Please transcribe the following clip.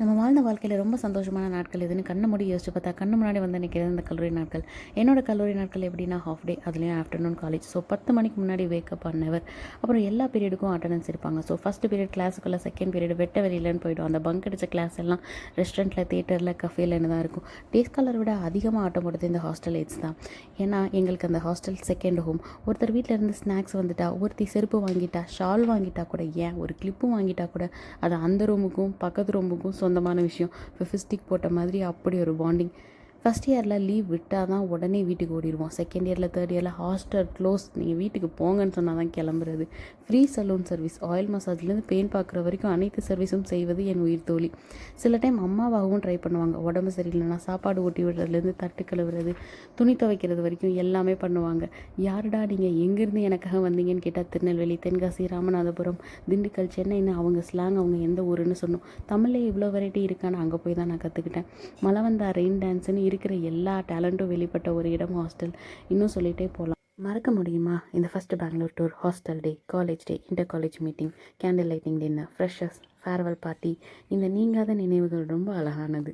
நம்ம வாழ்ந்த வாழ்க்கையில் ரொம்ப சந்தோஷமான நாட்கள் எதுன்னு கண்ணை மூடி யோசிச்சு பார்த்தா கண்ணு முன்னாடி வந்து நிற்கிறது இந்த கல்லூரி நாட்கள். என்னோட கல்லூரி நாட்கள் எப்படின்னா ஹாஃப் டே, அதுலேயும் ஆஃப்டர்நூன் காலேஜ். ஸோ 10 மணிக்கு முன்னாடி வேக்கப் பண்ணவர். அப்புறம் எல்லா பீரியடுக்கும் அட்டண்டன்ஸ் இருப்பாங்க. ஸோ ஃபஸ்ட்டு பீரியட் கிளாஸுக்குள்ள, செகண்ட் பீரியட் வெட்ட வெளியிலன்னு போய்டும். அந்த பங்க் அடித்த கிளாஸ் எல்லாம் ரெஸ்டாரண்ட்டில், தேட்டரில், கஃபேலன்னு தான் இருக்கும். டே ஸ்காலரை விட அதிகமாக ஆட்டம் போடுறது இந்த ஹாஸ்டல் ஏஜ் தான். ஏன்னா எங்களுக்கு அந்த ஹாஸ்டல் செகண்ட் ஹோம். ஒருத்தர் வீட்டில் இருந்து ஸ்நாக்ஸ் வந்துட்டா, ஒருத்தி செருப்பு வாங்கிட்டா, ஷால் வாங்கிட்டா கூட, ஏன் ஒரு கிளிப்பும் வாங்கிட்டா கூட அது அந்த ரூமுக்கும் பக்கத்து ரூமுக்கும் சொந்தமான விஷயம். ஃபெஃபிஸ்டிக் போட்ட மாதிரி அப்படி ஒரு பாண்டிங். ஃபஸ்ட் இயரில் லீவ் விட்டால் தான் உடனே வீட்டுக்கு ஓடிடுவோம். செகண்ட் இயரில், தேர்ட் இயரில் ஹாஸ்டல் க்ளோஸ், நீங்கள் வீட்டுக்கு போங்கன்னு சொன்னால் தான் கிளம்புறது. ஃப்ரீ சலூன் சர்வீஸ், ஆயில் மசாஜ்லேருந்து பெயின் பார்க்குற வரைக்கும் அனைத்து சர்வீஸும் செய்வது என் உயிர் தோழி. சில டைம் அம்மாவாகவும் ட்ரை பண்ணுவாங்க. உடம்பு சரியில்லைன்னா சாப்பாடு ஊட்டி விடுறதுலேருந்து தட்டு கழுவுறது, துணி துவைக்கிறது வரைக்கும் எல்லாமே பண்ணுவாங்க. யாருடா நீங்கள் எங்கேருந்து எனக்காக வந்தீங்கன்னு கேட்டால் திருநெல்வேலி, தென்காசி, ராமநாதபுரம், திண்டுக்கல், சென்னைன்னு அவங்க ஸ்லாங், அவங்க எந்த ஊருன்னு சொன்னோம். தமிழில் இவ்வளோ வெரைட்டி இருக்கான்னு அங்கே போய் தான் நான் கற்றுக்கிட்டேன். மழை வந்தா ரெயின் டான்ஸுன்னு இருக்கிற எல்லா டேலண்ட்டும் வெளிப்பட்ட ஒரு இடம் ஹாஸ்டல். இன்னும் சொல்லிகிட்டே போகலாம். மறக்க முடியுமா இந்த first Bangalore tour, hostel day, college day, inter college meeting, candle lighting dinner, freshers, farewell party. இந்த நீங்காத நினைவுகள் ரொம்ப அழகானது.